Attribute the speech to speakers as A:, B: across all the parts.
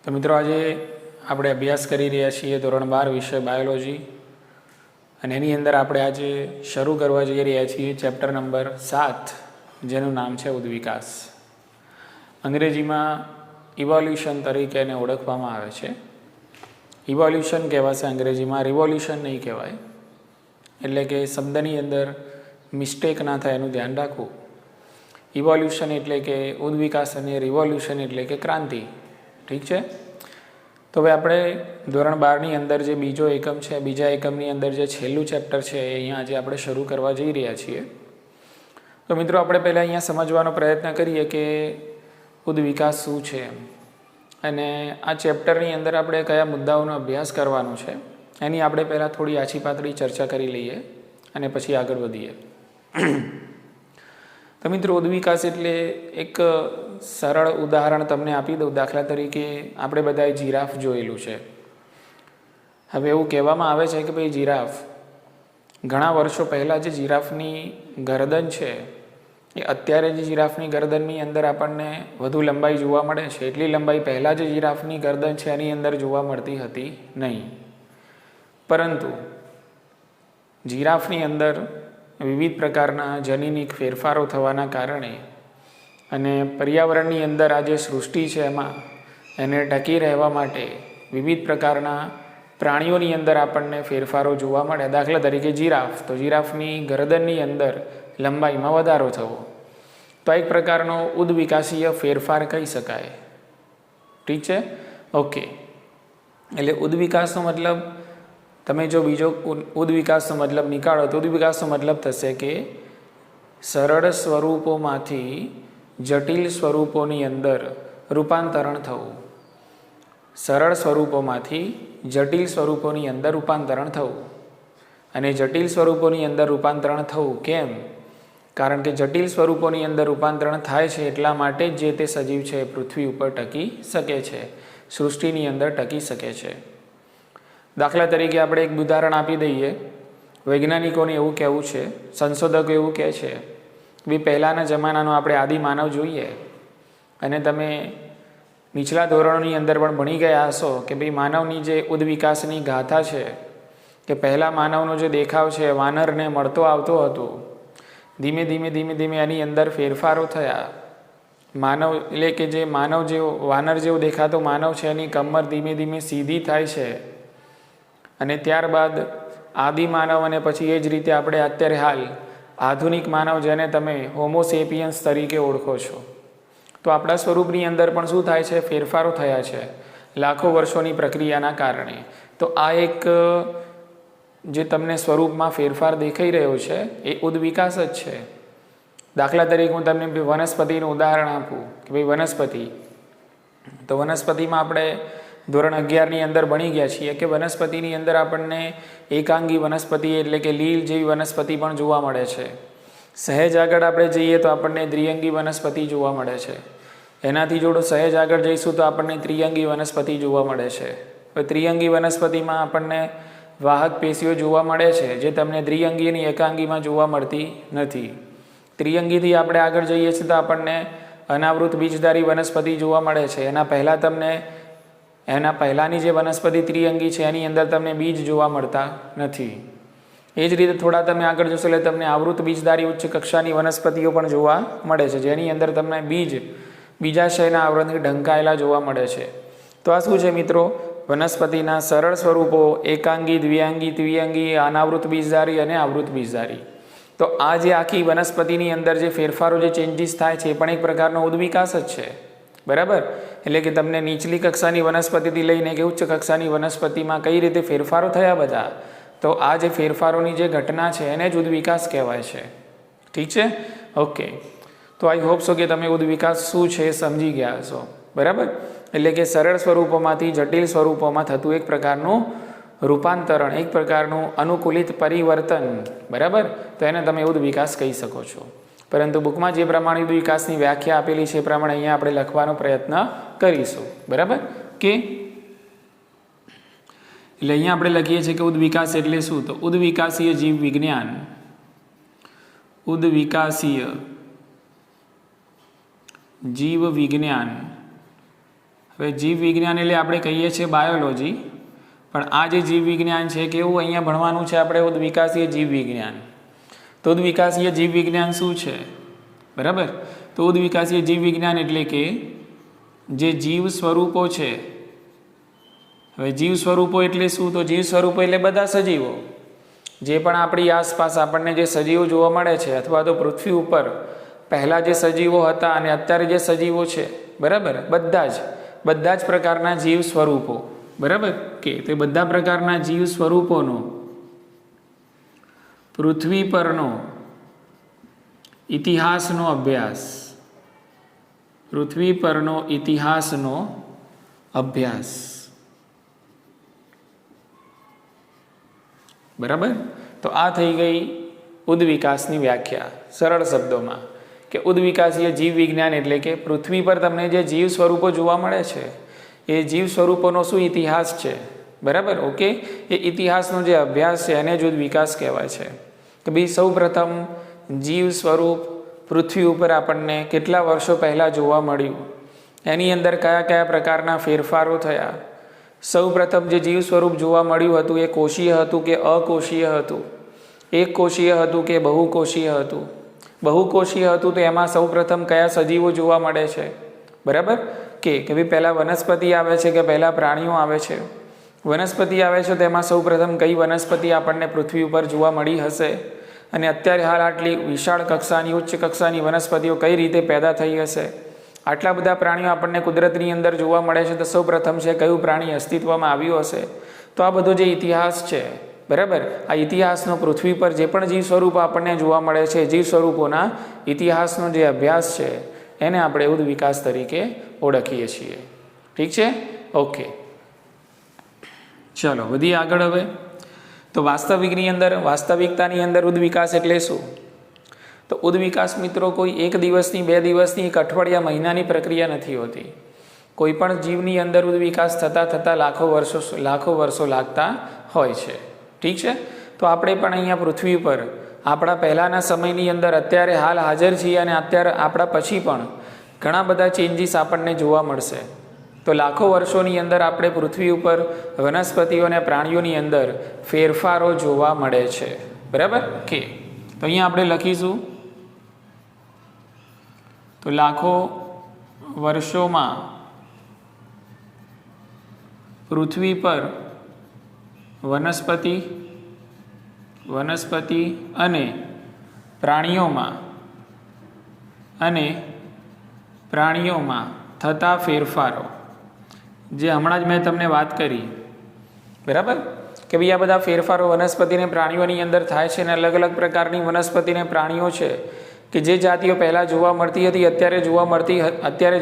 A: તો મિત્રો આજે આપણે અભ્યાસ કરી રહ્યા છીએ ધોરણ 12 વિષય બાયોલોજી અને એની અંદર આપણે આજે શરૂ કરવા જઈ રહ્યા છીએ ચેપ્ટર નંબર 7 જેનું નામ છે ઉદ્વિકાસ. અંગ્રેજીમાં ઇવોલ્યુશન તરીકે એને ઓળખવામાં આવે છે. ઇવોલ્યુશન કહેવાશે અંગ્રેજીમાં, રિવોલ્યુશન નહીં કહેવાય. એટલે કે શબ્દની અંદર મિસ્ટેક ના થાય એનું ધ્યાન રાખવું. ઇવોલ્યુશન એટલે કે ઉદ્વિકાસ અને રિવોલ્યુશન એટલે કે ક્રાંતિ. ઠીક છે. તો હવે આપણે ધોરણ 12ની અંદર જે બીજો એકમ છે, બીજા એકમની અંદર જે છેલ્લું ચેપ્ટર છે એ અહીંયા આજે આપણે શરૂ કરવા જઈ રહ્યા છીએ. તો મિત્રો આપણે પહેલાં અહીંયા સમજવાનો પ્રયત્ન કરીએ કે ઉદ્વિકાસ શું છે અને આ ચેપ્ટરની અંદર આપણે કયા મુદ્દાઓનો અભ્યાસ કરવાનો છે એની આપણે પહેલાં થોડી આછી પાતળી ચર્ચા કરી લઈએ અને પછી આગળ વધીએ. તો મિત્રો ઉદ્વિકાસ એટલે એક સરળ ઉદાહરણ તમને આપી દઉં. દાખલા તરીકે આપણે બધાએ જીરાફ જોયેલું છે. હવે એવું કહેવામાં આવે છે કે ભાઈ જીરાફ ઘણા વર્ષો પહેલાં જે જીરાફની ગરદન છે એ અત્યારે જે જીરાફની ગરદનની અંદર આપણને વધુ લંબાઈ જોવા મળે છે એટલી લંબાઈ પહેલાં જે જીરાફની ગરદન છે એની અંદર જોવા મળતી હતી નહીં. પરંતુ જીરાફની અંદર વિવિધ પ્રકારના જનીનિક ફેરફારો થવાના કારણે અને પર્યાવરણની અંદર આ જે સૃષ્ટિ છે એમાં એને ટકી રહેવા માટે વિવિધ પ્રકારના પ્રાણીઓની અંદર આપણને ફેરફારો જોવા મળે. દાખલા તરીકે જીરાફ, તો જીરાફની ગરદનની અંદર લંબાઈમાં વધારો થવો, તો એક પ્રકારનો ઉદ્વિકાસીય ફેરફાર કહી શકાય. ઠીક છે, ઓકે. એટલે ઉદ્વિકાસનો મતલબ તમે જો બીજો ઉદ્વિકાસનો મતલબ નીકાળો તો ઉદ્વિકાસનો મતલબ થશે કે સરળ સ્વરૂપોમાંથી જટિલ સ્વરૂપોની અંદર રૂપાંતરણ થવું. સરળ સ્વરૂપોમાંથી જટિલ સ્વરૂપોની અંદર રૂપાંતરણ થવું. અને જટિલ સ્વરૂપોની અંદર રૂપાંતરણ થવું કેમ? કારણ કે જટિલ સ્વરૂપોની અંદર રૂપાંતરણ થાય છે એટલા માટે જ જે તે સજીવ છે એ પૃથ્વી ઉપર ટકી શકે છે, સૃષ્ટિની અંદર ટકી શકે છે. દાખલા તરીકે આપણે એક ઉદાહરણ આપી દઈએ. વૈજ્ઞાનિકોને એવું કહેવું છે, સંશોધકો એવું કહે છે કે પહેલાંના જમાનાનો આપણે આદિમાનવ જોઈએ અને તમે નીચલા ધોરણોની અંદર પણ ભણી ગયા હશો કે ભાઈ માનવની જે ઉદ્વિકાસની ગાથા છે કે પહેલાં માનવનો જે દેખાવ છે વાનરને મળતો આવતો હતો. ધીમે ધીમે એની અંદર ફેરફારો થયા. માનવ એટલે કે જે માનવ જેવો વાનર જેવો દેખાતો માનવ છે એની કમર ધીમે ધીમે સીધી થાય છે અને ત્યારબાદ આદિમાનવ અને પછી એ જ રીતે આપણે અત્યારે હાલ આધુનિક માનવ જેને તમે હોમોસેપિયન્સ તરીકે ઓળખો છો. તો આપણા સ્વરૂપની અંદર પણ શું થાય છે? ફેરફારો થયા છે લાખો વર્ષોની પ્રક્રિયાના કારણે. તો આ એક જે તમને સ્વરૂપમાં ફેરફાર દેખાઈ રહ્યો છે એ ઉદ્વિકાસ જ છે. દાખલા તરીકે હું તમને વનસ્પતિનું ઉદાહરણ આપું કે ભાઈ વનસ્પતિ, તો વનસ્પતિમાં આપણે ધોરણ 11ની અંદર ભણી ગયા છીએ કે વનસ્પતિની અંદર આપણને એકાંગી વનસ્પતિ એટલે કે લીલ જેવી વનસ્પતિ પણ જોવા મળે છે. સહેજ આગળ આપણે જઈએ તો આપણને દ્વિઅંગી વનસ્પતિ જોવા મળે છે. એનાથી જોડો સહેજ આગળ જઈશું તો આપણને ત્રિઅંગી વનસ્પતિ જોવા મળે છે. હવે ત્રિઅંગી વનસ્પતિમાં આપણને વાહક પેશીઓ જોવા મળે છે જે તમને દ્વિઅંગી અને એકાંગીમાં જોવા મળતી નથી. ત્રિઅંગીથી આપણે આગળ જઈએ છીએ તો આપણને અનાવૃત બીજધારી વનસ્પતિ જોવા મળે છે. એના પહેલાંની જે વનસ્પતિ ત્રિઅંગી છે એની અંદર તમને બીજ જોવા મળતા નથી. એ જ રીતે થોડા તમે આગળ જશો એટલે તમને આવૃત બીજધારી ઉચ્ચ કક્ષાની વનસ્પતિઓ પણ જોવા મળે છે જેની અંદર તમને બીજાશયના આવરણથી ઢંકાયેલા જોવા મળે છે. તો આ શું છે મિત્રો? વનસ્પતિના સરળ સ્વરૂપો એકાંગી, દ્વિઅંગી, ત્રિઅંગી, અનાવૃત બીજધારી અને આવૃત બીજધારી. તો આ જે આખી વનસ્પતિની અંદર જે ફેરફારો, જે ચેન્જીસ થાય છે એ પણ એક પ્રકારનો ઉદ્વિકાસ જ છે. બરાબર? એટલે કે તમને નીચલી કક્ષાની વનસ્પતિથી લઈને કે ઉચ્ચ કક્ષાની વનસ્પતિમાં કઈ રીતે ફેરફારો થયા બધા, તો આ જે ફેરફારોની જે ઘટના છે એને જ ઉદ્વિકાસ કહેવાય છે. ઠીક છે, ઓકે. તો આઈ હોપ છો કે તમે ઉદ્વિકાસ શું છે એ સમજી ગયા હશો. બરાબર? એટલે કે સરળ સ્વરૂપોમાંથી જટિલ સ્વરૂપોમાં થતું એક પ્રકારનું રૂપાંતરણ, એક પ્રકારનું અનુકૂલિત પરિવર્તન. બરાબર? તો એને તમે ઉદ્વિકાસ કહી શકો છો. પરંતુ બુકમાં જે પ્રમાણે ઉદ્વિકાસની વ્યાખ્યા આપેલી છે એ પ્રમાણે અહીંયા આપણે લખવાનો પ્રયત્ન કરીશું. બરાબર કે એટલે અહીંયા આપણે લખીએ છીએ કે ઉદ્વિકાસ એટલે શું? તો ઉદ્વિકાસીય જીવ વિજ્ઞાન, ઉદ્વિકાસીય જીવ વિજ્ઞાન હવે જીવ વિજ્ઞાન એટલે આપણે કહીએ છીએ બાયોલોજી, પણ આ જે જીવ વિજ્ઞાન છે કેવું અહીંયા ભણવાનું છે આપણે ઉદ્વિકાસીય જીવ વિજ્ઞાન. તો ઉદ્વિકાસીય જીવ વિજ્ઞાન શું છે? બરાબર. તો ઉદ્વિકાસીય જીવ વિજ્ઞાન એટલે કે જે જીવ સ્વરૂપો છે. હવે જીવ સ્વરૂપો એટલે શું? તો જીવ સ્વરૂપો એટલે બધા સજીવો, જે પણ આપણી આસપાસ આપણને જે સજીવો જોવા મળે છે, અથવા તો પૃથ્વી ઉપર પહેલાં જે સજીવો હતા અને અત્યારે જે સજીવો છે, બરાબર, બધા જ પ્રકારના જીવ સ્વરૂપો, બરાબર કે તે બધા પ્રકારના જીવ સ્વરૂપોનો પૃથ્વી પરનો ઇતિહાસનો અભ્યાસ, પૃથ્વી પરનો ઇતિહાસનો અભ્યાસ, બરાબર. તો આ થઈ ગઈ ઉદ્વિકાસની વ્યાખ્યા સરળ શબ્દોમાં, કે ઉદ્વિકાસીય જીવ વિજ્ઞાન એટલે કે પૃથ્વી પર તમને જે જીવ સ્વરૂપો જોવા મળે છે એ જીવ સ્વરૂપોનો શું ઇતિહાસ છે, બરાબર. ઓકે, એ ઇતિહાસનો જે અભ્યાસ છે એને જ ઉદ્વિકાસ કહેવાય છે. કે ભાઈ સૌ પ્રથમ જીવ સ્વરૂપ પૃથ્વી ઉપર આપણને કેટલા વર્ષો પહેલાં જોવા મળ્યું, એની અંદર કયા કયા પ્રકારના ફેરફારો થયા. સૌ પ્રથમ જે જીવ સ્વરૂપ જોવા મળ્યું હતું એ કોષીય હતું કે અકોષીય હતું, એક કોષીય હતું કે બહુકોષીય હતું. બહુકોષીય હતું તો એમાં સૌ પ્રથમ કયા સજીવો જોવા મળે છે, બરાબર કે ભાઈ પહેલાં વનસ્પતિ આવે છે કે પહેલાં પ્રાણીઓ આવે છે? વનસ્પતિ આવે છે તો એમાં સૌ પ્રથમ કઈ વનસ્પતિ આપણને પૃથ્વી ઉપર જોવા મળી હશે, અને અત્યારે હાલ આટલી વિશાળ કક્ષાની ઉચ્ચ કક્ષાની વનસ્પતિઓ કઈ રીતે પેદા થઈ હશે? આટલા બધા પ્રાણીઓ આપણને કુદરતની અંદર જોવા મળે છે તો સૌ પ્રથમ છે કયું પ્રાણી અસ્તિત્વમાં આવ્યું હશે? તો આ બધો જે ઇતિહાસ છે, બરાબર, આ ઇતિહાસનો પૃથ્વી પર જે પણ જીવ સ્વરૂપ આપણને જોવા મળે છે, જીવ સ્વરૂપોના ઇતિહાસનો જે અભ્યાસ છે એને આપણે ઉદ્વિકાસ તરીકે ઓળખીએ છીએ. ઠીક છે? ઓકે, ચલો વધીએ આગળ. હવે તો વાસ્તવિકતાની અંદર ઉદ્વિકાસ એટલે શું? તો ઉદ્વિકાસ મિત્રો કોઈ એક દિવસની, 2 દિવસની, એક અઠવાડિયા, મહિનાની પ્રક્રિયા નથી હોતી. કોઈ પણ જીવની અંદર ઉદ્વિકાસ થતાં લાખો વર્ષો લાગતા હોય છે. ઠીક છે? તો આપણે પણ અહીંયા પૃથ્વી પર આપણા પહેલાંના સમયની અંદર અત્યારે હાલ હાજર છીએ અને અત્યારે આપણા પછી પણ ઘણા બધા ચેન્જીસ આપણને જોવા મળશે. તો લાખો વર્ષોની અંદર આપણે પૃથ્વી ઉપર વનસ્પતિઓ અને પ્રાણીઓની અંદર ફેરફારો જોવા મળે છે, બરાબર કે? તો અહીંયા આપણે લખીશું તો લાખો વર્ષોમાં પૃથ્વી પર વનસ્પતિ અને પ્રાણીઓમાં થતા ફેરફારો, જે હમણાં જ મેં તમને વાત કરી, બરાબર કે ભાઈ આ બધા ફેરફારો વનસ્પતિ અને પ્રાણીઓની અંદર થાય છે. અને અલગ અલગ પ્રકારની વનસ્પતિ અને પ્રાણીઓ છે કે જે જાતિઓ પહેલાં જોવા મળતી હતી અત્યારે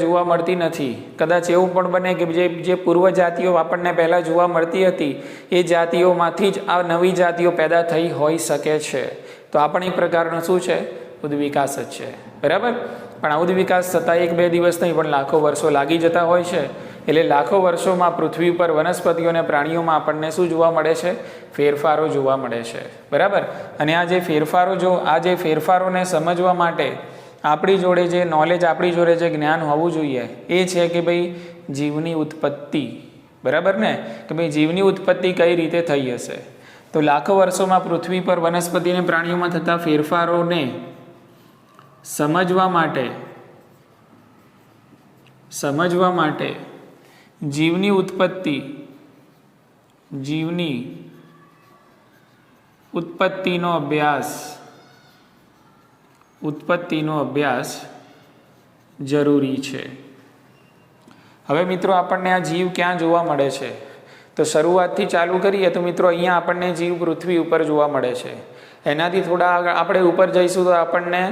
A: જોવા મળતી નથી. કદાચ એવું પણ બને કે જે પૂર્વ જાતિઓ આપણને પહેલાં જોવા મળતી હતી એ જાતિઓમાંથી જ આ નવી જાતિઓ પેદા થઈ હોઈ શકે છે. તો આ પણ એક પ્રકારનો શું છે? ઉદ્વિકાસ જ છે, બરાબર. પણ આ ઉદ્વિકાસ થતાં 1-2 દિવસ નહીં પણ લાખો વર્ષો લાગી જતા હોય છે. એટલે લાખો વર્ષોમાં પૃથ્વી પર વનસ્પતિઓ અને પ્રાણીઓમાં આપણને શું જોવા મળે છે? ફેરફારો જોવા મળે છે, બરાબર. અને આ જે ફેરફારોને સમજવા માટે આપણી જોડે જે નોલેજ, આપણી જોડે જે જ્ઞાન હોવું જોઈએ એ છે કે ભાઈ જીવની ઉત્પત્તિ, બરાબર ને? કે ભાઈ જીવની ઉત્પત્તિ કઈ રીતે થઈ હશે? તો લાખો વર્ષોમાં પૃથ્વી પર વનસ્પતિ અને પ્રાણીઓમાં થતા ફેરફારોને સમજવા માટે જીવની ઉત્પત્તિનો અભ્યાસ જરૂરી છે. હવે મિત્રો આપણને આ જીવ ક્યાં જોવા મળે છે? તો શરૂઆતથી ચાલુ કરીએ તો મિત્રો અહીંયા આપણને જીવ પૃથ્વી ઉપર જોવા મળે છે. એનાથી થોડા આગળ આપણે ઉપર જઈશું તો આપણને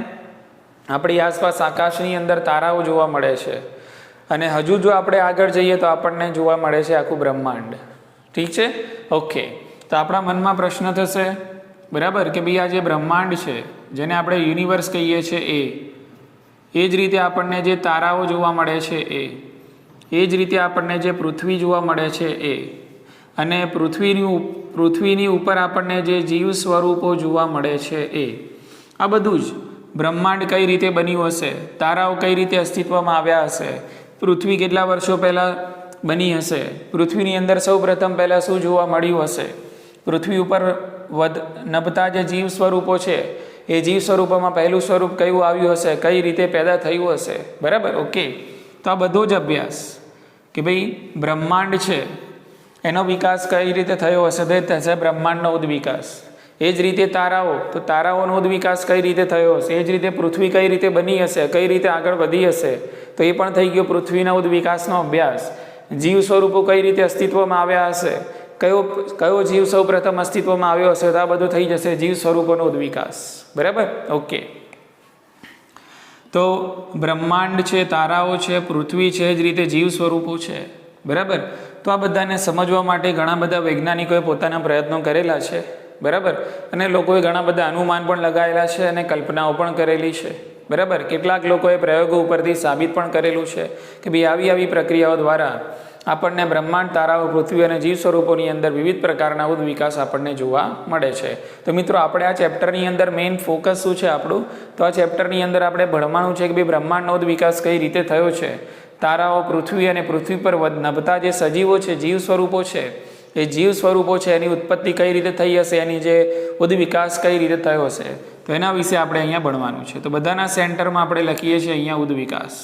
A: આપણી આસપાસ આકાશની અંદર તારાઓ જોવા મળે છે. અને હજુ જો આપણે આગળ જઈએ તો આપણને જોવા મળે છે આખું બ્રહ્માંડ. ઠીક છે? ઓકે, તો આપણા મનમાં પ્રશ્ન થશે, બરાબર, કે ભાઈ આ જે બ્રહ્માંડ છે જેને આપણે યુનિવર્સ કહીએ છીએ એ જ રીતે આપણને જે તારાઓ જોવા મળે છે એ જ રીતે આપણને જે પૃથ્વી જોવા મળે છે અને પૃથ્વીની ઉપર આપણને જે જીવ સ્વરૂપો જોવા મળે છે આ બધું જ બ્રહ્માંડ કઈ રીતે બન્યું હશે, તારાઓ કઈ રીતે અસ્તિત્વમાં આવ્યા હશે, પૃથ્વી કેટલા વર્ષો પહેલાં બની હશે? પૃથ્વીની અંદર સૌ પ્રથમ પહેલાં શું જોવા મળ્યું હશે? પૃથ્વી ઉપર નભતા જે જીવ સ્વરૂપો છે એ જીવ સ્વરૂપોમાં પહેલું સ્વરૂપ કયું આવ્યું હશે? કઈ રીતે પેદા થયું હશે? બરાબર, ઓકે. તો આ બધો જ અભ્યાસ કે ભાઈ બ્રહ્માંડ છે એનો વિકાસ કઈ રીતે થયો હશે? તો એ થશે બ્રહ્માંડનો ઉદ્વિકાસ. એ જ રીતે તારાઓ, તો તારાઓનો ઉદ્વિકાસ કઈ રીતે થયો હશે? એ જ રીતે પૃથ્વી કઈ રીતે બની હશે, કઈ રીતે આગળ વધી હશે? તો એ પણ થઈ ગયો પૃથ્વીના ઉદ્વિકાસનો અભ્યાસ. જીવ સ્વરૂપો કઈ રીતે અસ્તિત્વમાં આવ્યા હશે, કયો જીવ સૌ પ્રથમ અસ્તિત્વમાં આવ્યો હશે, તો આ બધું થઈ જશે જીવ સ્વરૂપોનો ઉદ્વિકાસ. બરાબર, ઓકે. તો બ્રહ્માંડ છે, તારાઓ છે, પૃથ્વી છે, જ રીતે જીવ સ્વરૂપો છે. બરાબર, તો આ બધાને સમજવા માટે ઘણા બધા વૈજ્ઞાનિકોએ પોતાના પ્રયત્નો કરેલા છે. બરાબર, અને લોકોએ ઘણા બધા અનુમાન પણ લગાવેલા છે અને કલ્પનાઓ પણ કરેલી છે. બરાબર, કેટલાક લોકોએ પ્રયોગો ઉપરથી સાબિત પણ કરેલું છે કે ભાઈ આવી પ્રક્રિયાઓ દ્વારા આપણને બ્રહ્માંડ, તારાઓ, પૃથ્વી અને જીવ સ્વરૂપોની અંદર વિવિધ પ્રકારના ઉદ્વિકાસ આપણને જોવા મળે છે. તો મિત્રો, આપણે આ ચેપ્ટરની અંદર મેઇન ફોકસ શું છે આપણું? તો આ ચેપ્ટરની અંદર આપણે ભણવાનું છે કે ભાઈ બ્રહ્માંડનો ઉદ્વિકાસ કઈ રીતે થયો છે, તારાઓ, પૃથ્વી અને પૃથ્વી પર નભતા જે સજીવો છે, જીવ સ્વરૂપો છે, એ જીવ સ્વરૂપો છે એની ઉત્પત્તિ કઈ રીતે થઈ હશે, એની જે ઉદ્વિકાસ કઈ રીતે થયો હશે, તો એના વિશે આપણે અહીંયા ભણવાનું છે. તો બધાના સેન્ટરમાં આપણે લખીએ છીએ અહીંયા ઉદ્વિકાસ.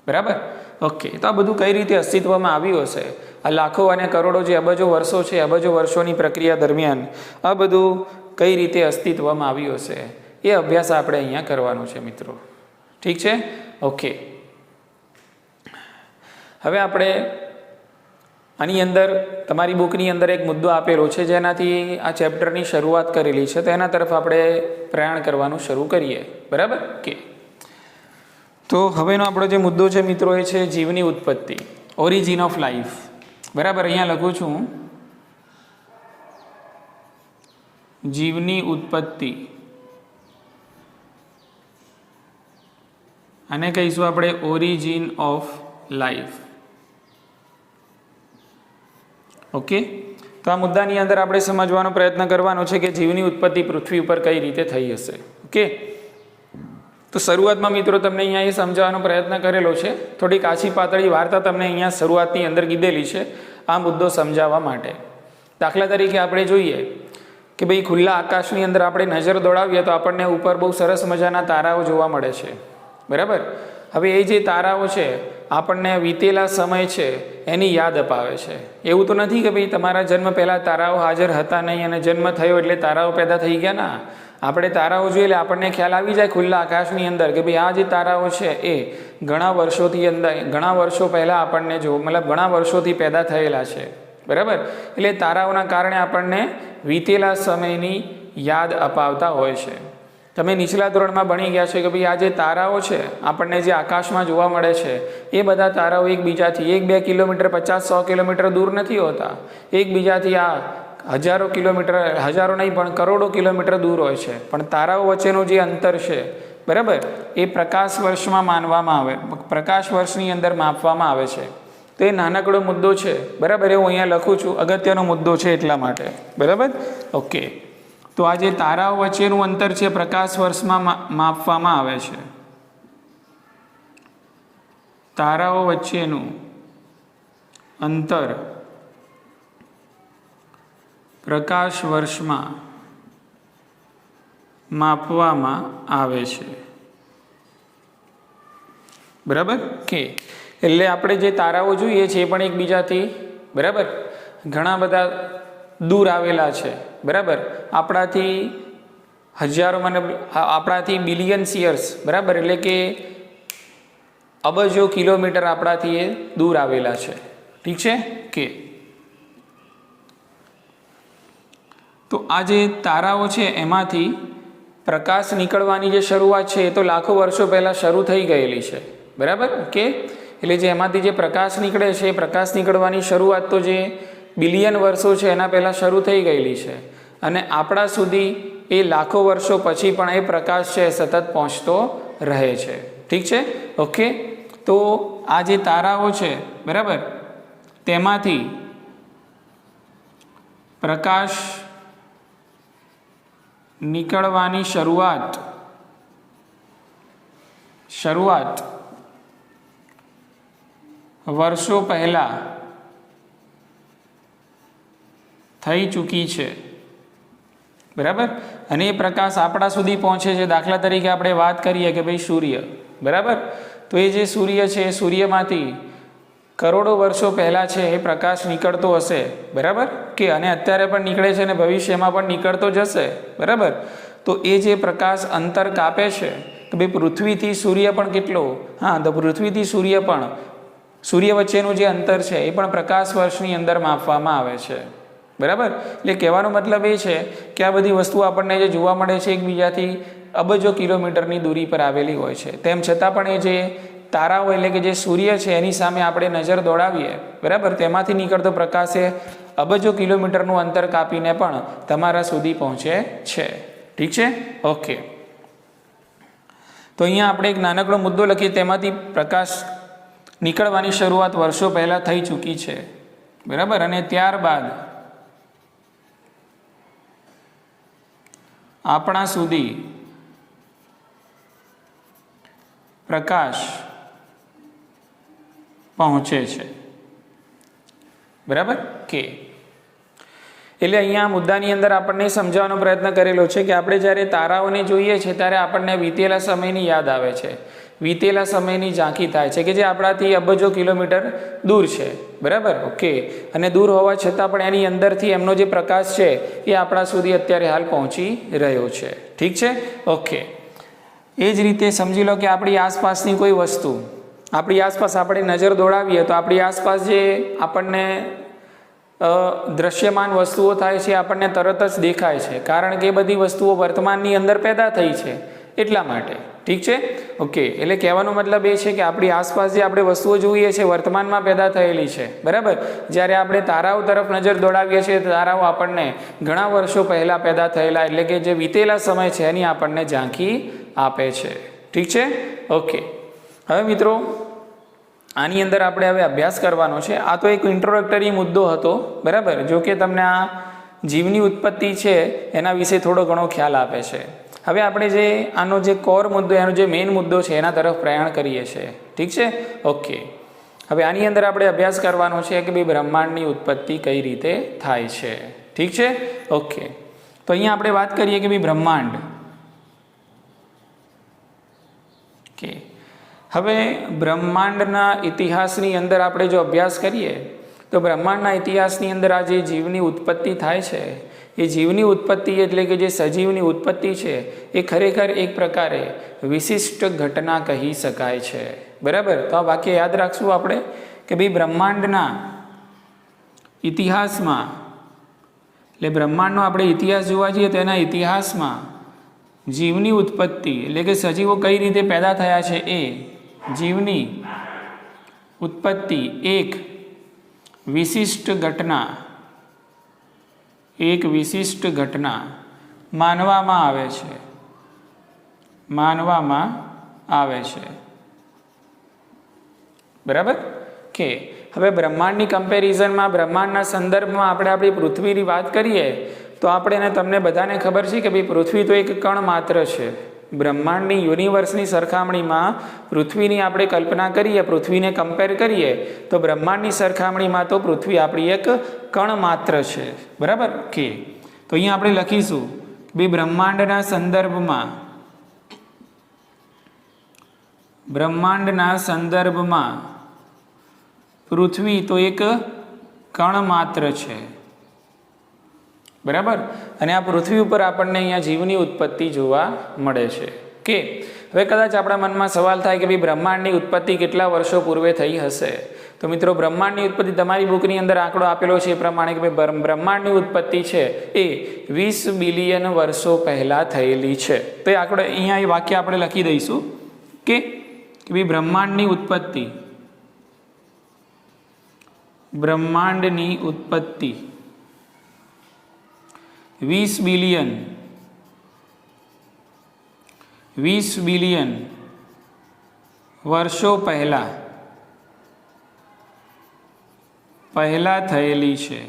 A: બરાબર, ઓકે. તો આ બધું કઈ રીતે અસ્તિત્વમાં આવ્યું હશે? આ લાખો અને કરોડો જે અબજો વર્ષો છે, અબજો વર્ષોની પ્રક્રિયા દરમિયાન આ બધું કઈ રીતે અસ્તિત્વમાં આવ્યું હશે, એ અભ્યાસ આપણે અહીંયા કરવાનો છે મિત્રો. ઠીક છે, ઓકે. હવે આપણે આની અંદર તમારી બુકની અંદર એક મુદ્દો આપેલો છે જેનાથી આ ચેપ્ટરની શરૂઆત કરેલી છે, તો એના તરફ આપણે પ્રયાણ કરવાનું શરૂ કરીએ. બરાબર, ઓકે. તો હવેનો આપણો જે મુદ્દો છે મિત્રો એ છે જીવની ઉત્પત્તિ, ઓરિજિન ઓફ લાઈફ. બરાબર, અહીંયા લખું છું જીવની ઉત્પત્તિ, અને કહીશું આપણે ઓરિજિન ઓફ લાઈફ. ઓકે. તો આ મુદ્દાની અંદર આપણે સમજવાનો પ્રયત્ન કરવાનો છે કે જીવની ઉત્પત્તિ પૃથ્વી ઉપર કઈ રીતે થઈ હશે. ઓકે. તો શરૂઆતમાં મિત્રો તમને અહીંયા એ સમજાવવાનો પ્રયત્ન કરેલો છે, થોડી કાચી પાતળી વાર્તા તમને અહીંયા શરૂઆતની અંદર કીધેલી છે આ મુદ્દો સમજાવવા માટે. દાખલા તરીકે આપણે જોઈએ કે ભાઈ ખુલ્લા આકાશની અંદર આપણે નજર દોડાવીએ તો આપણને ઉપર બહુ સરસ મજાના તારાઓ જોવા મળે છે. બરાબર, હવે એ જે તારાઓ છે આપણને વીતેલા સમય છે એની યાદ અપાવે છે. એવું તો નથી કે ભાઈ તમારા જન્મ પહેલાં તારાઓ હાજર હતા નહીં અને જન્મ થયો એટલે તારાઓ પેદા થઈ ગયા. ના, આપણે તારાઓ જોઈએ એટલે આપણને ખ્યાલ આવી જાય ખુલ્લા આકાશની અંદર કે ભાઈ આ જે તારાઓ છે એ ઘણા વર્ષો પહેલાં આપણને ઘણા વર્ષોથી પેદા થયેલા છે. બરાબર, એટલે તારાઓના કારણે આપણને વીતેલા સમયની યાદ અપાવતા હોય છે. તમે નીચલા ધોરણમાં ભણી ગયા છે કે ભાઈ આ જે તારાઓ છે આપણને જે આકાશમાં જોવા મળે છે એ બધા તારાઓ એકબીજાથી 1-2 કિલોમીટર, 50-100 કિલોમીટર દૂર નથી હોતા. એકબીજાથી આ હજારો કિલોમીટર, હજારો નહીં પણ કરોડો કિલોમીટર દૂર હોય છે. પણ તારાઓ વચ્ચેનું જે અંતર છે, બરાબર, એ પ્રકાશ વર્ષમાં માનવામાં આવે, પ્રકાશ વર્ષની અંદર માપવામાં આવે છે. તો એ નાનકડો મુદ્દો છે. બરાબર, એ હું અહીંયા લખું છું, અગત્યનો મુદ્દો છે એટલા માટે. બરાબર, ઓકે. તો આ જે તારાઓ વચ્ચેનું અંતર છે પ્રકાશ વર્ષમાં માપવામાં આવે છે. તારાઓ વચ્ચેનું અંતર પ્રકાશ વર્ષમાં માપવામાં આવે છે. બરાબર, કે એટલે આપણે જે તારાઓ જોઈએ છીએ એ પણ એકબીજાથી, બરાબર, ઘણા બધા દૂર આવેલા છે. બરાબર, આપણાથી બિલિયન્સ યર્સ, બરાબર, એટલે કે અબજો કિલોમીટર આપણાથી એ દૂર આવેલા છે. ઠીક છે, કે તો આ જે તારાઓ છે એમાંથી પ્રકાશ નીકળવાની જે શરૂઆત છે એ તો લાખો વર્ષો પહેલાં શરૂ થઈ ગયેલી છે. બરાબર, કે એટલે જે એમાંથી જે પ્રકાશ નીકળે છે એ પ્રકાશ નીકળવાની શરૂઆત તો જે બિલિયન વર્ષો છે એના પહેલાં શરૂ થઈ ગયેલી છે, અને આપણા સુધી એ લાખો વર્ષો પછી પણ એ પ્રકાશ છે સતત પહોંચતો રહે છે. ઠીક છે, ઓકે. તો આ જે તારાઓ છે, બરાબર, તેમાંથી પ્રકાશ નીકળવાની શરૂઆત વર્ષો પહેલા થઈ ચૂકી છે, બરાબર। અને એ પ્રકાશ આપણા સુધી પહોંચે છે। દાખલા તરીકે આપણે વાત કરીએ કે ભાઈ સૂર્ય, બરાબર। તો એ જે સૂર્ય છે એ સૂર્યમાંથી કરોડો વર્ષો પહેલાં છે એ પ્રકાશ નીકળતો હશે, બરાબર કે, અને અત્યારે પણ નીકળે છે અને ભવિષ્યમાં પણ નીકળતો જશે, બરાબર। તો એ જે પ્રકાશ અંતર કાપે છે તો ભાઈ પૃથ્વીથી સૂર્ય પણ કેટલો, હા, તો પૃથ્વીથી સૂર્ય પણ, સૂર્ય વચ્ચેનું જે અંતર છે એ પણ પ્રકાશ વર્ષની અંદર માપવામાં આવે છે, બરાબર। એટલે કહેવાનો મતલબ એ છે કે આ બધી વસ્તુઓ આપણને જે જોવા મળે છે એકબીજાથી અબજો કિલોમીટરની દૂરી પર આવેલી હોય છે, તેમ છતાં પણ એ જે તારાઓ એટલે કે જે સૂર્ય છે એની સામે આપણે નજર દોડાવીએ, બરાબર, તેમાંથી નીકળતો પ્રકાશ એ અબજો કિલોમીટરનું અંતર કાપીને પણ તમારા સુધી પહોંચે છે, ઠીક છે, ઓકે। તો અહીંયા આપણે એક નાનકડો મુદ્દો લખીએ, તેમાંથી પ્રકાશ નીકળવાની શરૂઆત વર્ષો પહેલાં થઈ ચૂકી છે, બરાબર। અને ત્યારબાદ આપણા સુધી પ્રકાશ પહોંચે છે, બરાબર કે। એટલે અહીંયા મુદ્દાની અંદર આપણને સમજાવવાનો પ્રયત્ન કરેલો છે કે આપણે જ્યારે તારાઓને જોઈએ છે ત્યારે આપણને વીતેલા સમયની યાદ આવે છે, વીતેલા સમયની ઝાંખી થાય છે કે જે આપણાથી અબજો કિલોમીટર દૂર છે, બરાબર, ઓકે। અને દૂર હોવા છતાં પણ એની અંદરથી એમનો જે પ્રકાશ છે એ આપણા સુધી અત્યારે હાલ પહોંચી રહ્યો છે, ઠીક છે, ઓકે। એ જ રીતે સમજી લો કે આપણી આસપાસની કોઈ વસ્તુ, આપણી આસપાસ આપણે નજર દોડાવીએ તો આપણી આસપાસ જે આપણને દ્રશ્યમાન વસ્તુઓ થાય છે આપણને તરત જ દેખાય છે, કારણ કે એ બધી વસ્તુઓ વર્તમાનની અંદર પેદા થઈ છે એટલા માટે, ઠીક છે, ઓકે। એટલે કહેવાનો મતલબ એ છે કે આપણી આસપાસ જે આપણે વસ્તુઓ જોઈએ છે વર્તમાનમાં પેદા થયેલી છે, બરાબર। જ્યારે આપણે તારાઓ તરફ નજર દોડાવીએ છીએ તારાઓ આપણને ઘણા વર્ષો પહેલાં પેદા થયેલા એટલે કે જે વીતેલા સમય છે એની આપણને ઝાંખી આપે છે, ઠીક છે, ઓકે। હવે મિત્રો આની અંદર આપણે હવે અભ્યાસ કરવાનો છે। આ તો એક ઇન્ટ્રોડક્ટરી મુદ્દો હતો, બરાબર, જો કે તમને આ જીવની ઉત્પત્તિ છે એના વિશે થોડો ઘણો ખ્યાલ આપે છે। હવે આપણે જે આનો જે કોર મુદ્દો, એનો જે મેઇન મુદ્દો છે એના તરફ પ્રયાણ કરીએ છીએ, ઠીક છે, ઓકે। હવે આની અંદર આપણે અભ્યાસ કરવાનો છે કે ભાઈ બ્રહ્માંડની ઉત્પત્તિ કઈ રીતે થાય છે, ઠીક છે, ઓકે। તો અહીંયા આપણે વાત કરીએ કે ભાઈ બ્રહ્માંડ, કે હવે બ્રહ્માંડના ઇતિહાસની અંદર આપણે જો અભ્યાસ કરીએ તો બ્રહ્માંડના ઇતિહાસની અંદર આ જે જીવની ઉત્પત્તિ થાય છે એ જીવની ઉત્પત્તિ એટલે કે જે સજીવની ઉત્પત્તિ છે એ ખરેખર એક પ્રકારે વિશિષ્ટ ઘટના કહી શકાય છે, બરાબર। તો આ વાક્ય યાદ રાખશું આપણે કે ભાઈ બ્રહ્માંડના ઇતિહાસમાં, એટલે બ્રહ્માંડનો આપણે ઇતિહાસ જોવા જઈએ તો એના ઇતિહાસમાં જીવની ઉત્પત્તિ એટલે કે સજીવો કઈ રીતે પેદા થયા છે એ જીવની ઉત્પત્તિ એક વિશિષ્ટ ઘટના માનવામાં આવે છે, બરાબર કે। હવે બ્રહ્માંડની કમ્પેરિઝનમાં, બ્રહ્માંડના સંદર્ભમાં આપણે આપણી પૃથ્વીની વાત કરીએ તો આપણે તમને બધાને ખબર છે કે ભાઈ પૃથ્વી તો એક કણ માત્ર છે। બ્રહ્માંડની યુનિવર્સની સરખામણીમાં પૃથ્વીની આપણે કલ્પના કરીએ, પૃથ્વીને કમ્પેર કરીએ તો બ્રહ્માંડની સરખામણીમાં તો પૃથ્વી આપણી એક કણ માત્ર છે, બરાબર કે। તો અહીંયા આપણે લખીશું ભાઈ બ્રહ્માંડના સંદર્ભમાં પૃથ્વી તો એક કણ માત્ર છે, બરાબર। અને આ પૃથ્વી ઉપર આપણને અહીંયા જીવની ઉત્પત્તિ જોવા મળે છે કે હવે કદાચ આપણા મનમાં સવાલ થાય કે ભાઈ બ્રહ્માંડની ઉત્પત્તિ કેટલા વર્ષો પૂર્વે થઈ હશે? તો મિત્રો બ્રહ્માંડની ઉત્પત્તિ તમારી બુકની અંદર આંકડો આપેલો છે એ પ્રમાણે કે ભાઈ બ્રહ્માંડની ઉત્પત્તિ છે એ 20 બિલિયન વર્ષો પહેલાં થયેલી છે। તો એ આંકડો અહીંયા એ વાક્ય આપણે લખી દઈશું કે ભાઈ બ્રહ્માંડની ઉત્પત્તિ 20 બિલિયન વર્ષો પહેલા થયેલી છે,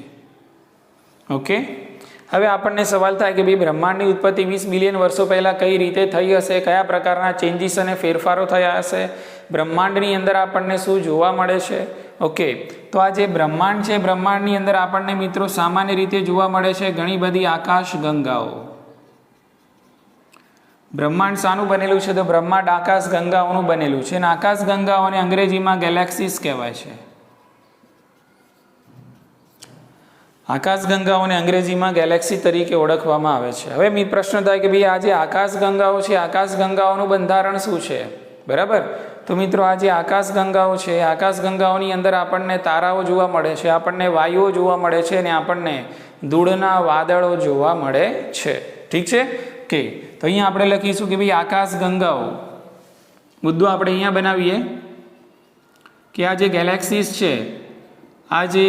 A: ઓકે। હવે આપણને સવાલ થાય કે ભાઈ બ્રહ્માંડની ઉત્પત્તિ 20 બિલિયન વર્ષો પહેલાં કઈ રીતે થઈ હશે, કયા પ્રકારના ચેન્જીસ અને ફેરફારો થયા હશે, બ્રહ્માંડની અંદર આપણને શું જોવા મળે છે, ઓકે, તો આ જે બ્રહ્માંડ છે, બ્રહ્માંડની અંદર આપણને મિત્રો સામાન્ય રીતે જોવા મળે છે ઘણી બધી આકાશ ગંગાઓ. બ્રહ્માંડ શાનું બનેલું છે? તો બ્રહ્માંડ આકાશ ગંગાઓનું બનેલું છે અને આકાશ ગંગાઓને અંગ્રેજીમાં ગેલેક્સીસ કહેવાય છે. આકાશ ગંગાઓને અંગ્રેજીમાં ગેલેક્સી તરીકે ઓળખવામાં આવે છે. હવે પ્રશ્ન થાય કે ભાઈ આ જે આકાશ ગંગાઓ છે, આકાશ ગંગાઓનું બંધારણ શું છે? બરાબર, તો મિત્રો આ જે આકાશ ગંગાઓ છે, આકાશ ગંગાઓની અંદર આપણને તારાઓ જોવા મળે છે, આપણને વાયુઓ જોવા મળે છે અને આપણને ધૂળના વાદળો જોવા મળે છે. ઠીક છે કે તો અહીંયા આપણે લખીશું કે ભાઈ આકાશ ગંગાઓ, મુદ્દો આપણે અહીંયા બનાવીએ કે આ જે ગેલેક્સીસ છે, આ જે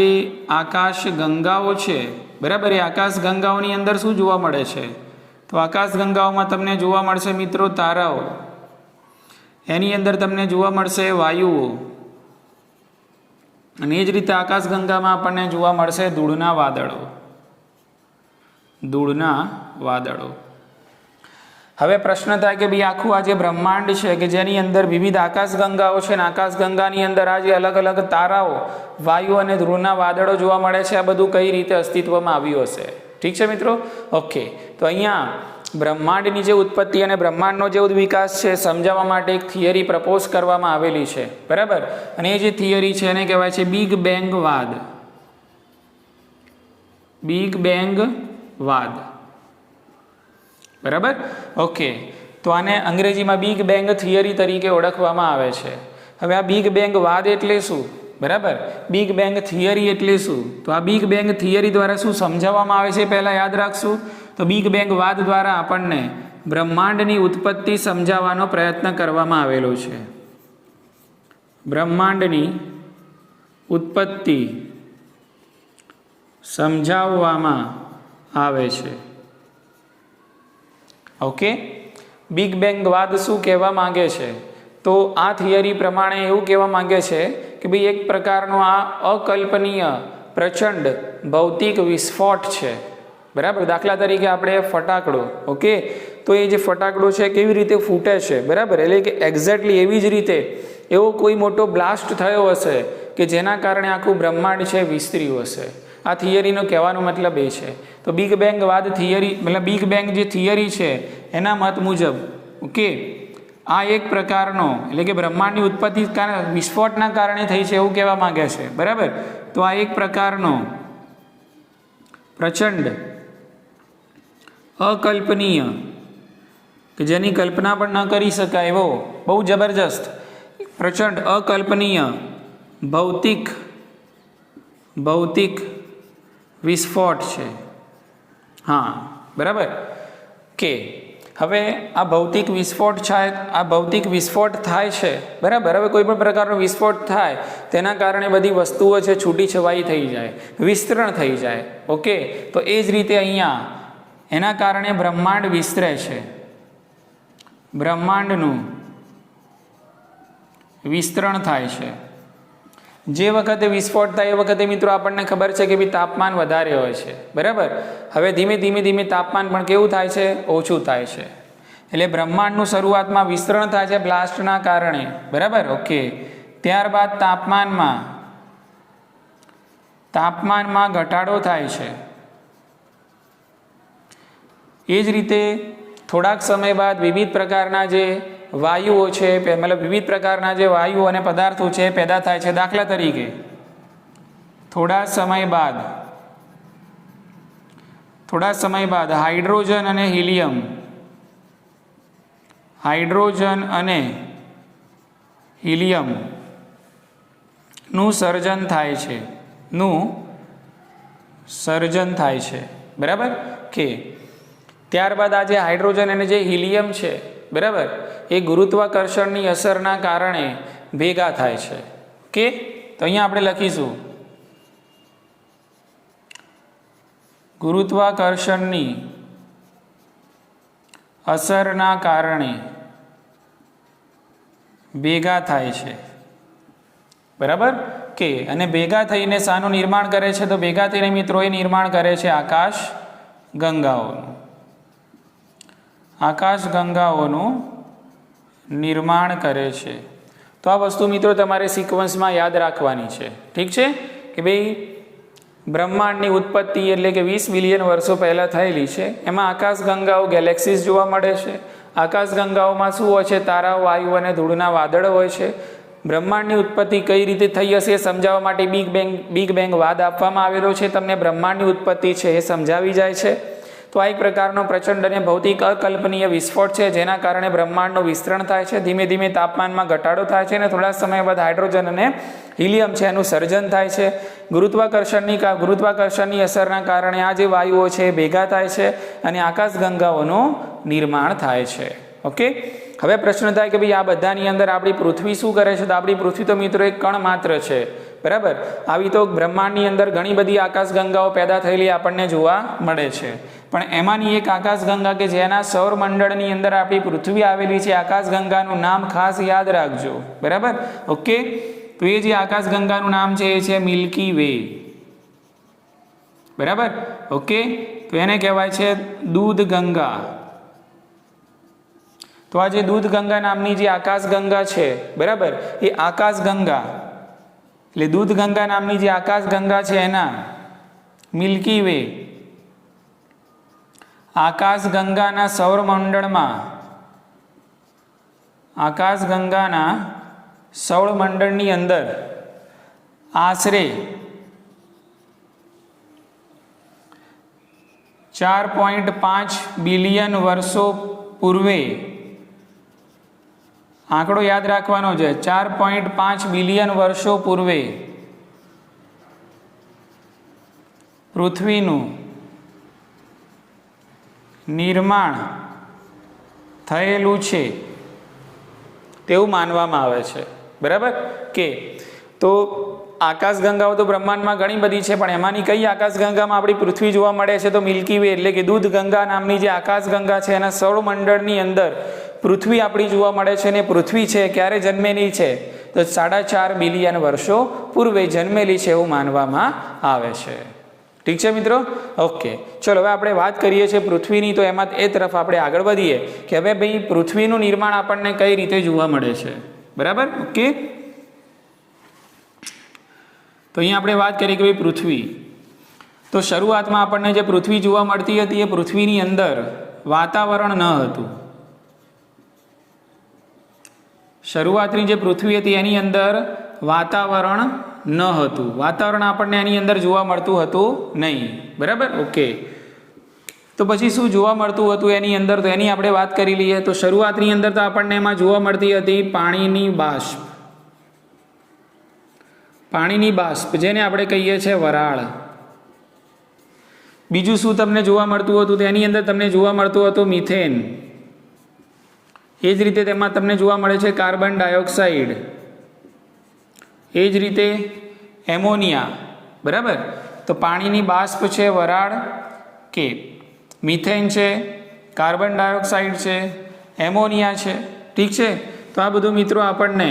A: આકાશ ગંગાઓ છે, બરાબર, એ આકાશ ગંગાઓની અંદર શું જોવા મળે છે? તો આકાશ ગંગાઓમાં તમને જોવા મળશે મિત્રો તારાઓ, એની અંદર તમને જોવા મળશે વાયુઓ અને એ જ રીતે આકાશ ગંગામાં આપણને જોવા મળશે ધૂળના વાદળો. ધૂળના વાદળો. હવે પ્રશ્ન થાય કે ભાઈ આખું આ જે બ્રહ્માંડ છે કે જેની અંદર વિવિધ આકાશ ગંગાઓ છે અને આકાશ ગંગાની અંદર આ જે અલગ અલગ તારાઓ, વાયુ અને ધ્રુવના વાદળો જોવા મળે છે, આ બધું કઈ રીતે અસ્તિત્વમાં આવ્યું હશે? ઠીક છે મિત્રો. ઓકે, તો અહીંયા બ્રહ્માંડની જે ઉત્પત્તિ અને બ્રહ્માંડનો જે વિકાસ છે સમજાવવા માટે એક થિયરી પ્રપોઝ કરવામાં આવેલી છે. બરાબર, અને એ જે થિયરી છે એને કહેવાય છે બિગ બેંગ વાદ. બિગ બેંગ વાદ. બરાબર, ઓકે, તો આને અંગ્રેજીમાં બિગ બેંગ થિયરી તરીકે ઓળખવામાં આવે છે. હવે આ બિગ બેંગ વાદ એટલે શું? બરાબર, બિગ બેંગ થિયરી એટલે શું? તો આ બિગ બેંગ થિયરી દ્વારા શું સમજાવવામાં આવે છે પહેલાં યાદ રાખશું. તો બિગ બેંગ વાદ દ્વારા આપણને બ્રહ્માંડની ઉત્પત્તિ સમજાવવાનો પ્રયત્ન કરવામાં આવેલો છે. બ્રહ્માંડની ઉત્પત્તિ સમજાવવામાં આવે છે. ઓકે, બિગ બેંગ વાદ શું કહેવા માંગે છે? તો આ થિયરી પ્રમાણે એવું કહેવા માંગે છે કે ભાઈ એક પ્રકારનો આ અકલ્પનીય પ્રચંડ ભૌતિક વિસ્ફોટ છે. બરાબર, દાખલા તરીકે આપણે ફટાકડો, ઓકે, તો એ જે ફટાકડો છે કેવી રીતે ફૂટે છે? બરાબર, એટલે કે એક્ઝેક્ટલી એવી જ રીતે એવો કોઈ મોટો બ્લાસ્ટ થયો હશે કે જેના કારણે આખું બ્રહ્માંડ છે વિસ્તર્યું હશે. આ થિયરીનો કહેવાનો મતલબ એ છે. તો બિગ બેંગ વાદ થિયરી, મતલબ બિગ બેંગ જે થિયરી છે એના મત મુજબ, ઓકે, આ એક પ્રકારનો એટલે કે બ્રહ્માંડની ઉત્પત્તિ વિસ્ફોટના કારણે થઈ છે એવું કહેવા માંગે છે. બરાબર, તો આ એક પ્રકારનો પ્રચંડ અકલ્પનીય કે જેની કલ્પના પણ ન કરી શકાય એવો બહુ જબરજસ્ત પ્રચંડ અકલ્પનીય ભૌતિક વિસ્ફોટ છે. હા, બરાબર, કે હવે આ ભૌતિક વિસ્ફોટ થાય છે. બરાબર, હવે કોઈ પણ પ્રકારનો વિસ્ફોટ થાય તેના કારણે બધી વસ્તુઓ છે છૂટી છવાઈ થઈ જાય, વિસ્તરણ થઈ જાય. ઓકે, તો એ જ રીતે અહીંયા એના કારણે બ્રહ્માંડ વિસ્તરે છે. બ્રહ્માંડનું વિસ્તરણ થાય છે. જે વખતે વિસ્ફોટ થાય એ વખતે મિત્રો આપણને ખબર છે કે ભાઈ તાપમાન વધારે હોય છે. બરાબર, હવે ધીમે ધીમે તાપમાન પણ કેવું થાય છે? ઓછું થાય છે. એટલે બ્રહ્માંડનું શરૂઆતમાં વિસ્તરણ થાય છે બ્લાસ્ટના કારણે. બરાબર, ઓકે, ત્યારબાદ તાપમાનમાં ઘટાડો થાય છે. એ જ રીતે થોડાક સમય બાદ વિવિધ પ્રકારના જે વાયુઓ છે, મતલબ વિવિધ પ્રકારના જે વાયુઓ અને પદાર્થો છે એ પેદા થાય છે. દાખલા તરીકે થોડા સમય બાદ હાઇડ્રોજન અને હિલિયમ નું સર્જન થાય છે. બરાબર, કે ત્યારબાદ આ જે હાઇડ્રોજન અને જે હિલિયમ છે, બરાબર, એ ગુરુત્વાકર્ષણની અસરના કારણે ભેગા થાય છે. ઓકે, તો અહીંયા આપણે લખીશું ગુરુત્વાકર્ષણની અસરના કારણે ભેગા થાય છે. બરાબર, કે અને ભેગા થઈને શાનું નિર્માણ કરે છે? તો ભેગા થઈને મિત્રો એ નિર્માણ કરે છે આકાશ ગંગાઓનું નિર્માણ કરે છે. તો આ વસ્તુ મિત્રો તમારે સિક્વન્સમાં યાદ રાખવાની છે, ઠીક છે, કે ભાઈ બ્રહ્માંડની ઉત્પત્તિ એટલે કે 20 બિલિયન વર્ષો પહેલાં થયેલી છે. એમાં આકાશગંગાઓ ગેલેક્સીસ જોવા મળે છે. આકાશગંગાઓમાં શું હોય છે? તારાઓ, વાયુ અને ધૂળના વાદળો હોય છે. બ્રહ્માંડની ઉત્પત્તિ કઈ રીતે થઈ હશે એ સમજાવવા માટે બિગ બેંગ વાદ આપવામાં આવેલો છે. તમને બ્રહ્માંડની ઉત્પત્તિ છે એ સમજાવી જાય છે. તો આ એક પ્રકારનો પ્રચંડ અને ભૌતિક અકલ્પનીય વિસ્ફોટ છે, જેના કારણે બ્રહ્માંડનું વિસ્તરણ થાય છે. ધીમે ધીમે તાપમાનમાં ઘટાડો થાય છે અને થોડા સમય બાદ હાઇડ્રોજન અને હિલિયમ છે એનું સર્જન થાય છે. ગુરુત્વાકર્ષણની અસરના કારણે આ જે વાયુઓ છે એ ભેગા થાય છે અને આકાશગંગાઓનું નિર્માણ થાય છે. ઓકે, હવે પ્રશ્ન થાય કે ભાઈ આ બધાની અંદર આપણી પૃથ્વી શું કરે છે? તો આપણી પૃથ્વી તો મિત્રો એક કણ માત્ર છે, બરાબર. આવી તો બ્રહ્માંડની અંદર ઘણી બધી આકાશગંગાઓ પેદા થયેલી આપણને જોવા મળે છે, પણ એમાંની એક આકાશગંગા કે જેના સૌરમંડળની અંદર આપણી પૃથ્વી આવેલી છે, આકાશગંગાનું નામ ખાસ યાદ રાખજો, બરાબર. ઓકે, તો એ જે આકાશગંગાનું નામ છે એ છે મિલ્કી વે, બરાબર. ઓકે, તો એને કહેવાય છે દૂધ ગંગા. તો આ જે દૂધ ગંગા નામની જે આકાશગંગા છે, બરાબર, એ આકાશગંગા એટલે દૂધ ગંગા નામની જે આકાશગંગા છે એના મિલ્કી વે આકાશગંગાના સૌરમંડળની અંદર આશરે 4.5 બિલિયન વર્ષો પૂર્વે, આંકડો યાદ રાખવાનો છે, 4.5 બિલિયન વર્ષો પૂર્વે પૃથ્વીનું નિર્માણ થયેલું છે તેવું માનવામાં આવે છે, બરાબર. કે તો આકાશગંગાઓ તો બ્રહ્માંડમાં ઘણી બધી છે, પણ એમાંની કઈ આકાશગંગામાં આપણી પૃથ્વી જોવા મળે છે? તો મિલ્કી વે એટલે કે દૂધ ગંગા નામની જે આકાશગંગા છે એના સૌરમંડળની અંદર પૃથ્વી આપણી જોવા મળે છે. અને પૃથ્વી છે ક્યારે જન્મેલી છે? તો 4.5 બિલિયન વર્ષો પૂર્વે જન્મેલી છે એવું માનવામાં આવે છે. ઠીક છે મિત્રો. ઓકે, ચલો હવે આપણે વાત કરીએ છીએ પૃથ્વીની, તો એમાં એ તરફ આપણે આગળ વધીએ કે હવે ભાઈ પૃથ્વીનું નિર્માણ આપણને કઈ રીતે જોવા મળે છે, બરાબર. ઓકે, તો અહીંયા આપણે વાત કરીએ કે ભાઈ પૃથ્વી, તો શરૂઆતમાં આપણને જે પૃથ્વી જોવા મળતી હતી એ પૃથ્વીની અંદર વાતાવરણ ન હતું. શરૂઆતની જે પૃથ્વી હતી એની અંદર વાતાવરણ ન હતું. વાતાવરણ આપણને એની અંદર જોવા મળતું હતું નહીં, બરાબર. ઓકે, તો પછી શું જોવા મળતું હતું એની અંદર? તો એની આપણે વાત કરી લઈએ. તો શરૂઆતની અંદર તો આપણને એમાં જોવા મળતી હતી પાણીની બાષ્પ. પાણીની બાષ્પ જેને આપણે કહીએ છીએ વરાળ. બીજું શું તમને જોવા મળતું હતું? તો એની અંદર તમને જોવા મળતું હતું મિથેન. એ જ રીતે તેમાં તમને જોવા મળે છે કાર્બન ડાયોક્સાઇડ, એ જ રીતે એમોનિયા, બરાબર. તો પાણીની બાષ્પ છે, વરાળ કે મિથેન છે, કાર્બન ડાયોક્સાઇડ છે, એમોનિયા છે, ઠીક છે. તો આ બધું મિત્રો આપણને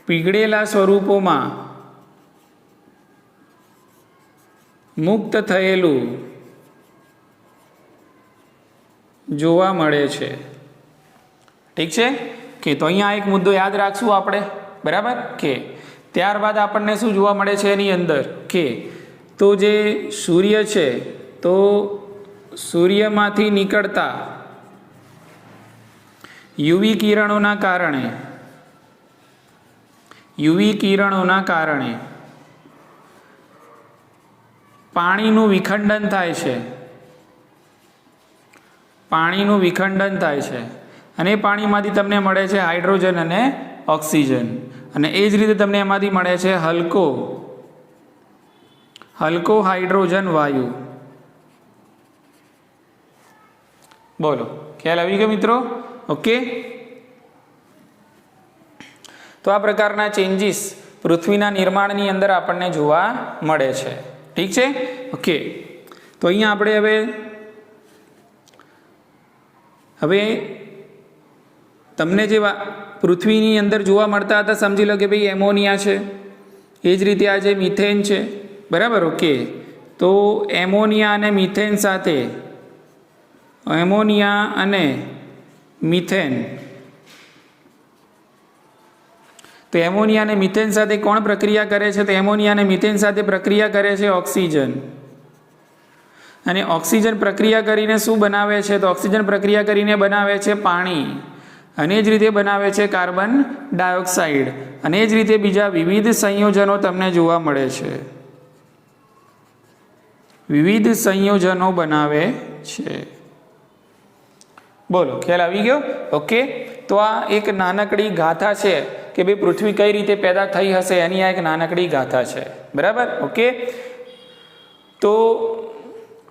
A: પીગળેલા સ્વરૂપોમાં મુક્ત થયેલું જોવા મળે છે, ઠીક છે. કે તો અહીંયા એક મુદ્દો યાદ રાખશું આપણે, બરાબર. કે ત્યારબાદ આપણને શું જોવા મળે છે એની અંદર? કે તો જે સૂર્ય છે, તો સૂર્યમાંથી નીકળતા યુવી કિરણોના કારણે પાણીનું વિખંડન થાય છે. પાણીનું વિખંડન થાય છે અને એ પાણીમાંથી તમને મળે છે હાઇડ્રોજન અને ઓક્સિજન, અને એ જ રીતે તમને એમાંથી મળે છે હલકો હાઇડ્રોજન વાયુ. બોલો, ખ્યાલ આવી ગયો મિત્રો? ઓકે, તો આ પ્રકારના ચેન્જીસ પૃથ્વીના નિર્માણની અંદર આપણને જોવા મળે છે, ઠીક છે. ઓકે, તો અહીંયા આપણે હવે તમને જે પૃથ્વીની અંદર જોવા મળતા હતા સમજી લો કે ભાઈ એમોનિયા છે, એ જ રીતે આ જે મિથેન છે, બરાબર. ઓકે, તો એમોનિયા અને મિથેન સાથે એમોનિયા અને મિથેન, તો એમોનિયા અને મિથેન સાથે કોણ પ્રક્રિયા કરે છે? તો એમોનિયા અને મિથેન સાથે પ્રક્રિયા કરે છે ઓક્સિજન. અને ઓક્સિજન પ્રક્રિયા કરીને શું બનાવે છે? તો ઓક્સિજન પ્રક્રિયા કરીને બનાવે છે પાણી, અને જ રીતે બનાવે છે કાર્બન ડાયોક્સાઇડ, અને જ રીતે બીજા વિવિધ સંયોજનો તમને જોવા મળે છે. વિવિધ સંયોજનો બનાવે છે. બોલો, ખ્યાલ આવી ગયો? ઓકે. તો આ એક નાનકડી ગાથા છે કે ભાઈ પૃથ્વી કઈ રીતે પેદા થઈ હશે, એની આ એક નાનકડી ગાથા છે. બરાબર? ઓકે. તો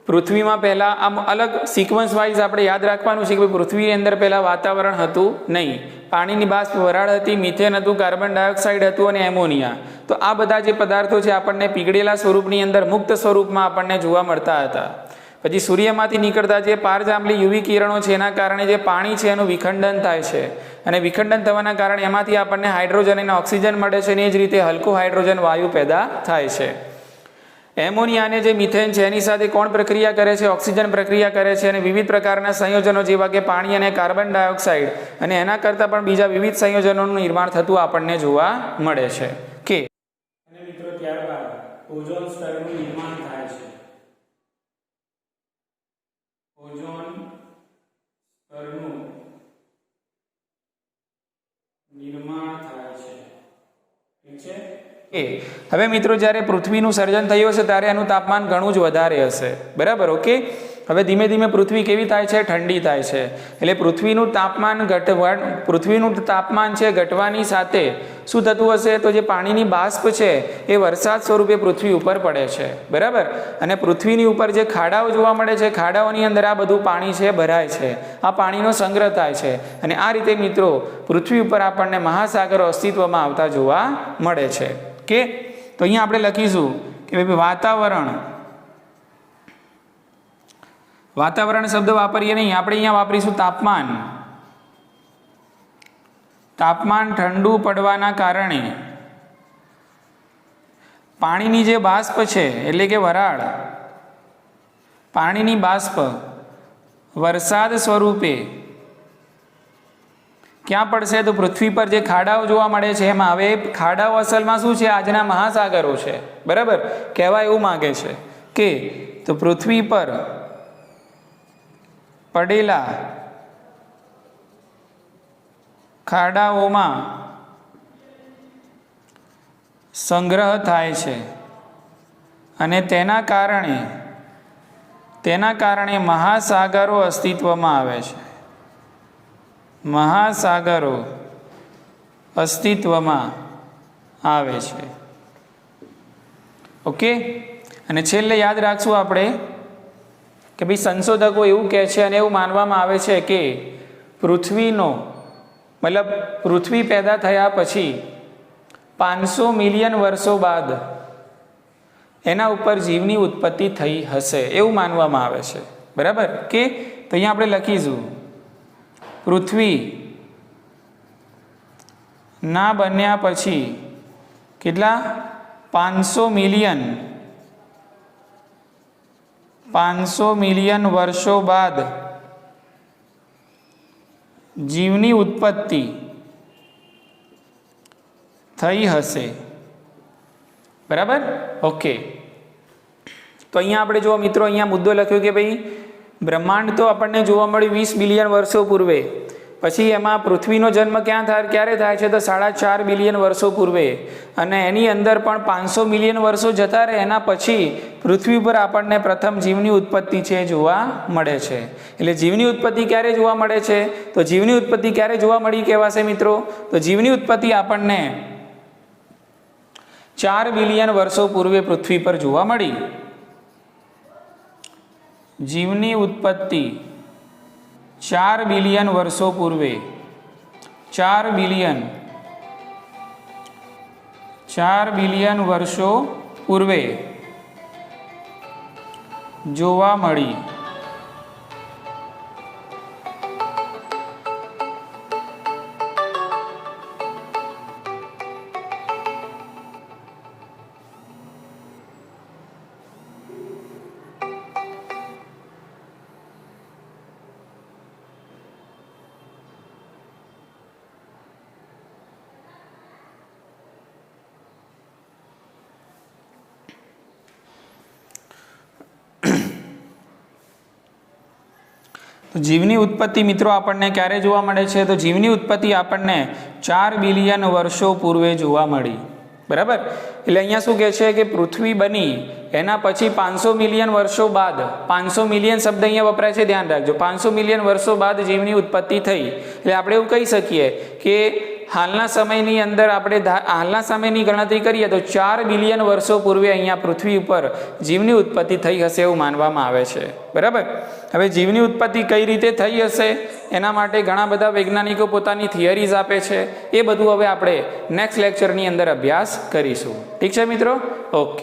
A: પૃથ્વીમાં પહેલાં આમ અલગ સિક્વન્સ વાઇઝ આપણે યાદ રાખવાનું છે કે ભાઈ પૃથ્વીની અંદર પહેલાં વાતાવરણ હતું નહીં. પાણીની બાષ્પ, વરાળ હતી, મિથેન હતું, કાર્બન ડાયોક્સાઇડ હતું અને એમોનિયા. તો આ બધા જે પદાર્થો છે આપણને પીગળેલા સ્વરૂપની અંદર મુક્ત સ્વરૂપમાં આપણને જોવા મળતા હતા. પછી સૂર્યમાંથી નીકળતા જે પારજાંબલી યુવી કિરણો છે એના કારણે જે પાણી છે એનું વિખંડન થાય છે, અને વિખંડન થવાના કારણે એમાંથી આપણને હાઇડ્રોજન અને ઓક્સિજન મળે છે, અને એ જ રીતે હલકું હાઇડ્રોજન વાયુ પેદા થાય છે. એમોનિયા અને જે મિથેન છે એની સાથે કોણ પ્રક્રિયા કરે છે? ઓક્સિજન પ્રક્રિયા કરે છે, અને વિવિધ પ્રકારના સંયોજનો જેવા કે પાણી અને કાર્બન ડાયોક્સાઇડ અને એના કરતાં પણ બીજા વિવિધ સંયોજનોનું નિર્માણ થતું આપણને જોવા મળે છે. કે અને મિત્રો ત્યારબાદ ઓઝોન સ્તરનું નિર્માણ થાય છે. ઓઝોન સ્તરનું નિર્માણ થાય છે. ઠીક છે. હવે મિત્રો જ્યારે પૃથ્વીનું સર્જન થયું હશે ત્યારે એનું તાપમાન ઘણું જ વધારે હશે. બરાબર? ઓકે. હવે ધીમે ધીમે પૃથ્વી કેવી થાય છે? ઠંડી થાય છે. એટલે પૃથ્વીનું તાપમાન છે ઘટવાની સાથે શું થતું હશે? તો જે પાણીની બાષ્પ છે એ વરસાદ સ્વરૂપે પૃથ્વી ઉપર પડે છે. બરાબર? અને પૃથ્વીની ઉપર જે ખાડાઓ જોવા મળે છે, ખાડાઓની અંદર આ બધું પાણી છે ભરાય છે, આ પાણીનો સંગ્રહ થાય છે, અને આ રીતે મિત્રો પૃથ્વી ઉપર આપણને મહાસાગરો અસ્તિત્વમાં આવતા જોવા મળે છે. કે તો અહીંયા આપણે લખીશું કે ભાઈ વાતાવરણ શબ્દ વાપરીએ નહીં, આપણે અહીંયા વાપરીશું તાપમાન. તાપમાન ઠંડુ પડવાના કારણે પાણીની જે બાષ્પ છે એટલે કે વરાળ, પાણીની બાષ્પ વરસાદ સ્વરૂપે ક્યાં પડશે? તો પૃથ્વી પર જે ખાડાઓ જોવા મળે છે એમાં. હવે ખાડાઓ અસલમાં શું છે? આજના મહાસાગરો છે. બરાબર? કહેવા એવું માગે છે કે તો પૃથ્વી પર પડેલા ખાડાઓમાં સંગ્રહ થાય છે, અને તેના કારણે મહાસાગરો અસ્તિત્વમાં આવે છે. મહાસાગરો અસ્તિત્વમાં આવે છે. ઓકે. અને છેલ્લે યાદ રાખશું આપણે કે ભાઈ સંશોધકો એવું કહે છે અને એવું માનવામાં આવે છે કે પૃથ્વી પેદા થયા પછી 500 મિલિયન વર્ષો બાદ એના ઉપર જીવની ઉત્પત્તિ થઈ હશે એવું માનવામાં આવે છે. બરાબર? કે તો અહીંયા આપણે લખીશું પૃથ્વી ના બન્યા પછી કેટલા? 500 મિલિયન વર્ષો બાદ જીવની ઉત્પત્તિ થઈ હશે. બરાબર? ઓકે. તો અહીંયા આપણે જો મિત્રો અહીંયા મુદ્દો લખ્યો કે ભાઈ બ્રહ્માંડ તો આપણને જોવા મળ્યું 20 બિલિયન વર્ષો પૂર્વે, પછી એમાં પૃથ્વીનો જન્મ ક્યારે થાય છે? તો 4.5 બિલિયન વર્ષો પૂર્વે, અને એની અંદર પણ 500 મિલિયન વર્ષો જતા રહે એના પછી પૃથ્વી પર આપણને પ્રથમ જીવની ઉત્પત્તિ છે જોવા મળે છે. એટલે જીવની ઉત્પત્તિ ક્યારે જોવા મળે છે? તો જીવની ઉત્પત્તિ ક્યારે જોવા મળી કહેવાશે મિત્રો? તો જીવની ઉત્પત્તિ આપણને 4 બિલિયન વર્ષો પૂર્વે પૃથ્વી પર જોવા મળી. જીવની ઉત્પત્તિ 4 બિલિયન વર્ષો પૂર્વે, 4 બિલિયન વર્ષો પૂર્વે જોવા મળી. તો જીવની ઉત્પત્તિ મિત્રો આપણને ક્યારે જોવા મળે છે? તો જીવની ઉત્પત્તિ આપણને 4 બિલિયન વર્ષો પૂર્વે જોવા મળી, બરાબર. એટલે અહીંયા શું કહે છે કે પૃથ્વી બની એના પછી 500 મિલિયન વર્ષો બાદ, 500 મિલિયન શબ્દ અહીંયા વપરાય છે, ધ્યાન રાખજો, 500 મિલિયન વર્ષો બાદ જીવની ઉત્પત્તિ થઈ. એટલે આપણે એવું કહી શકીએ કે હાલના સમયની અંદર આપણે હાલના સમયની ગણતરી કરીએ તો 4 બિલિયન વર્ષો પૂર્વે અહીંયા પૃથ્વી ઉપર જીવની ઉત્પત્તિ થઈ હશે એવું માનવામાં આવે છે, બરાબર. હવે જીવની ઉત્પત્તિ કઈ રીતે થઈ હશે એના માટે ઘણા બધા વૈજ્ઞાનિકો પોતાની થિયરીઝ આપે છે. એ બધું હવે આપણે નેક્સ્ટ લેક્ચરની અંદર અભ્યાસ કરીશું. ઠીક છે મિત્રો? ઓકે.